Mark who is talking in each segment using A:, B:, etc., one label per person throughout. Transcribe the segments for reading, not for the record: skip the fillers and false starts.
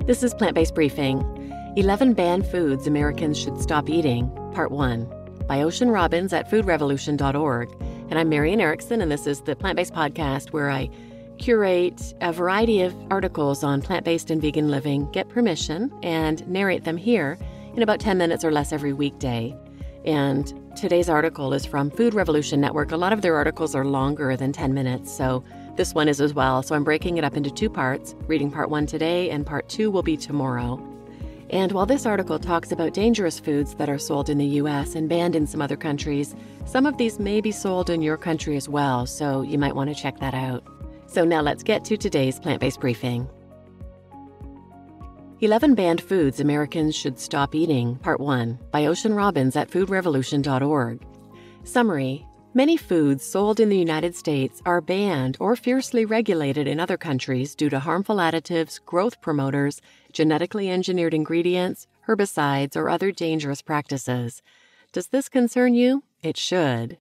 A: This is Plant-Based Briefing, 11 Banned Foods Americans Should Stop Eating, Part 1, by Ocean Robbins at foodrevolution.org. And I'm Marian Erickson, and this is the Plant-Based Podcast where I curate a variety of articles on plant-based and vegan living, get permission, and narrate them here in about 10 minutes or less every weekday. And today's article is from Food Revolution Network. A lot of their articles are longer than 10 minutes, so this one is as well. So I'm breaking it up into two parts, reading part 1 today, and part 2 will be tomorrow. And while this article talks about dangerous foods that are sold in the U.S. and banned in some other countries, some of these may be sold in your country as well, so you might want to check that out. So now let's get to today's plant-based briefing. 11 Banned Foods Americans Should Stop Eating, Part 1, by Ocean Robbins at foodrevolution.org. Summary: many foods sold in the United States are banned or fiercely regulated in other countries due to harmful additives, growth promoters, genetically engineered ingredients, herbicides, or other dangerous practices. Does this concern you? It should.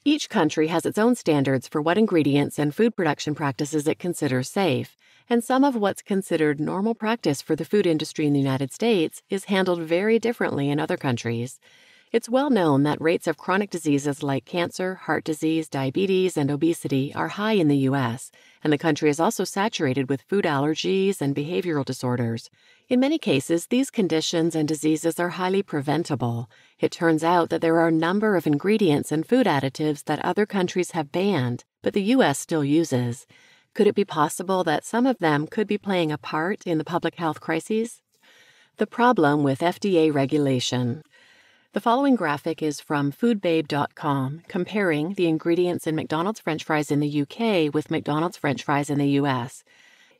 A: Each country has its own standards for what ingredients and food production practices it considers safe, and some of what's considered normal practice for the food industry in the United States is handled very differently in other countries. It's well known that rates of chronic diseases like cancer, heart disease, diabetes, and obesity are high in the U.S., and the country is also saturated with food allergies and behavioral disorders. In many cases, these conditions and diseases are highly preventable. It turns out that there are a number of ingredients and food additives that other countries have banned, but the U.S. still uses. Could it be possible that some of them could be playing a part in the public health crises? The problem with FDA regulation. The following graphic is from foodbabe.com, comparing the ingredients in McDonald's French fries in the UK with McDonald's French fries in the US.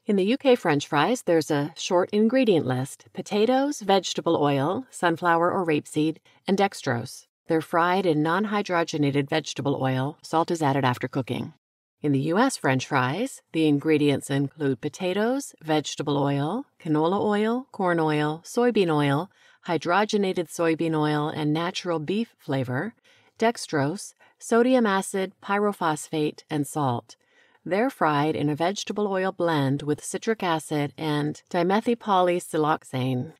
A: In the UK French fries, there's a short ingredient list: potatoes, vegetable oil, sunflower or rapeseed, and dextrose. They're fried in non-hydrogenated vegetable oil. Salt is added after cooking. In the U.S. French fries, the ingredients include potatoes, vegetable oil, canola oil, corn oil, soybean oil, hydrogenated soybean oil and natural beef flavor, dextrose, sodium acid, pyrophosphate, and salt. They're fried in a vegetable oil blend with citric acid and dimethylpolysiloxane.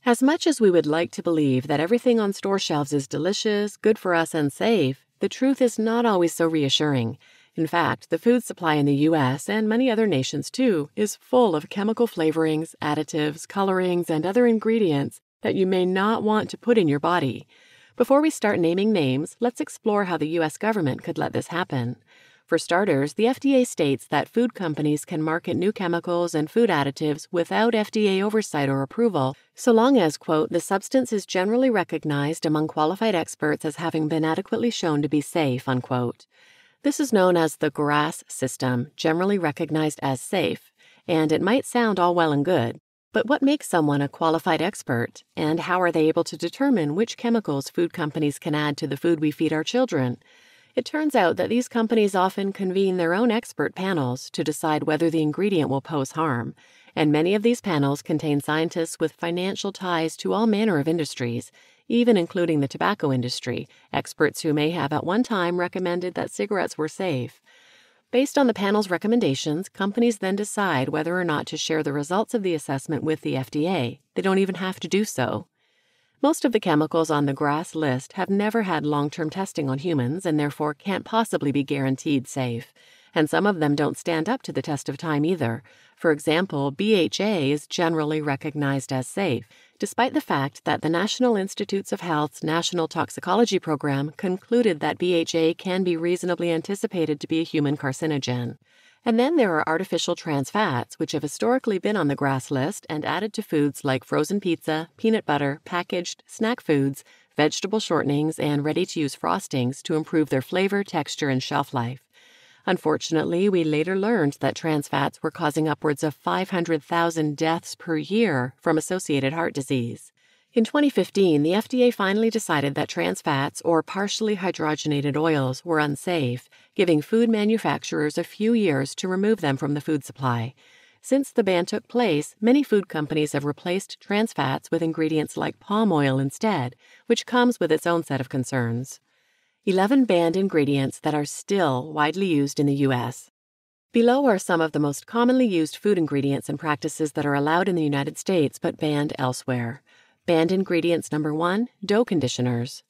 A: As much as we would like to believe that everything on store shelves is delicious, good for us, and safe, the truth is not always so reassuring. In fact, the food supply in the U.S., and many other nations too, is full of chemical flavorings, additives, colorings, and other ingredients that you may not want to put in your body. Before we start naming names, let's explore how the U.S. government could let this happen. For starters, the FDA states that food companies can market new chemicals and food additives without FDA oversight or approval, so long as, quote, the substance is generally recognized among qualified experts as having been adequately shown to be safe, unquote. This is known as the GRAS system, generally recognized as safe, and it might sound all well and good, but what makes someone a qualified expert, and how are they able to determine which chemicals food companies can add to the food we feed our children? It turns out that these companies often convene their own expert panels to decide whether the ingredient will pose harm, and many of these panels contain scientists with financial ties to all manner of industries, even including the tobacco industry, experts who may have at one time recommended that cigarettes were safe. Based on the panel's recommendations, companies then decide whether or not to share the results of the assessment with the FDA. They don't even have to do so. Most of the chemicals on the GRAS list have never had long-term testing on humans and therefore can't possibly be guaranteed safe. And some of them don't stand up to the test of time either. For example, BHA is generally recognized as safe, despite the fact that the National Institutes of Health's National Toxicology Program concluded that BHA can be reasonably anticipated to be a human carcinogen. And then there are artificial trans fats, which have historically been on the GRAS list and added to foods like frozen pizza, peanut butter, packaged snack foods, vegetable shortenings, and ready-to-use frostings to improve their flavor, texture, and shelf life. Unfortunately, we later learned that trans fats were causing upwards of 500,000 deaths per year from associated heart disease. In 2015, the FDA finally decided that trans fats, or partially hydrogenated oils, were unsafe, giving food manufacturers a few years to remove them from the food supply. Since the ban took place, many food companies have replaced trans fats with ingredients like palm oil instead, which comes with its own set of concerns. 11 banned ingredients that are still widely used in the U.S. Below are some of the most commonly used food ingredients and practices that are allowed in the United States but banned elsewhere. Banned ingredients number 1, dough conditioners.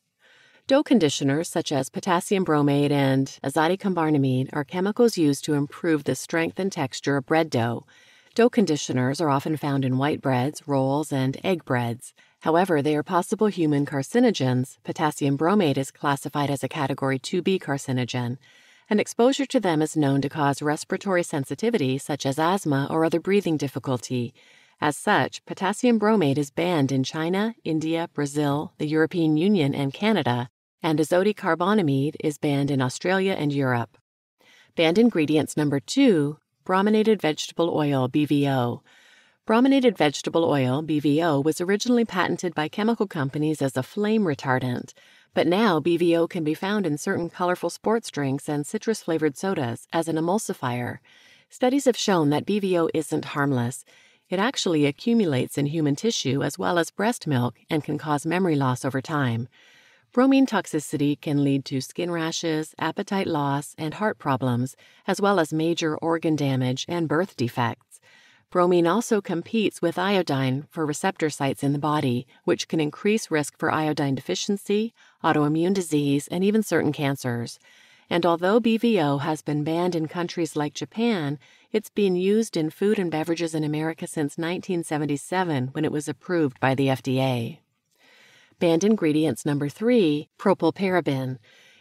A: Dough conditioners such as potassium bromate and azidocarbanamide are chemicals used to improve the strength and texture of bread dough. Dough conditioners are often found in white breads, rolls, and egg breads. However, they are possible human carcinogens. Potassium bromate is classified as a Category 2B carcinogen, and exposure to them is known to cause respiratory sensitivity such as asthma or other breathing difficulty. As such, potassium bromate is banned in China, India, Brazil, the European Union, and Canada, and azidocarbanamide is banned in Australia and Europe. Banned ingredients number 2, brominated vegetable oil, BVO. Brominated vegetable oil, BVO, was originally patented by chemical companies as a flame retardant, but now BVO can be found in certain colorful sports drinks and citrus-flavored sodas as an emulsifier. Studies have shown that BVO isn't harmless. It actually accumulates in human tissue as well as breast milk and can cause memory loss over time. Bromine toxicity can lead to skin rashes, appetite loss, and heart problems, as well as major organ damage and birth defects. Bromine also competes with iodine for receptor sites in the body, which can increase risk for iodine deficiency, autoimmune disease, and even certain cancers. And although BVO has been banned in countries like Japan, it's been used in food and beverages in America since 1977 when it was approved by the FDA. Banned ingredients number 3, propylparaben.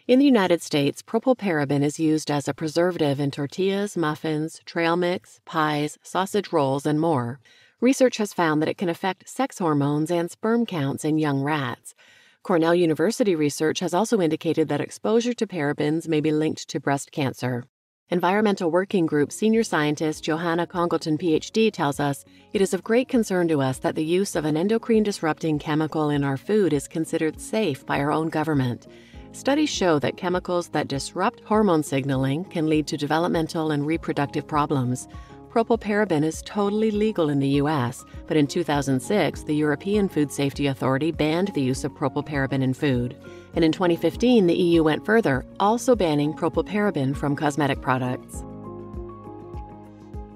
A: In the United States, propylparaben is used as a preservative in tortillas, muffins, trail mix, pies, sausage rolls, and more. Research has found that it can affect sex hormones and sperm counts in young rats. Cornell University research has also indicated that exposure to parabens may be linked to breast cancer. Environmental Working Group senior scientist Johanna Congleton, Ph.D., tells us, "It is of great concern to us that the use of an endocrine-disrupting chemical in our food is considered safe by our own government. Studies show that chemicals that disrupt hormone signaling can lead to developmental and reproductive problems. Propylparaben is totally legal in the U.S., but in 2006, the European Food Safety Authority banned the use of propylparaben in food. And in 2015, the EU went further, also banning propylparaben from cosmetic products."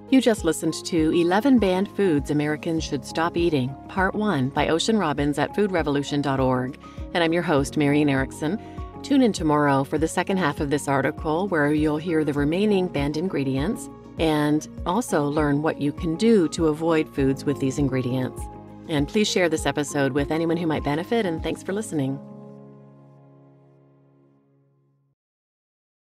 A: You just listened to 11 Banned Foods Americans Should Stop Eating, Part 1 by Ocean Robbins at foodrevolution.org. And I'm your host, Marian Erickson. Tune in tomorrow for the second half of this article, where you'll hear the remaining banned ingredients and also learn what you can do to avoid foods with these ingredients. And please share this episode with anyone who might benefit, and thanks for listening.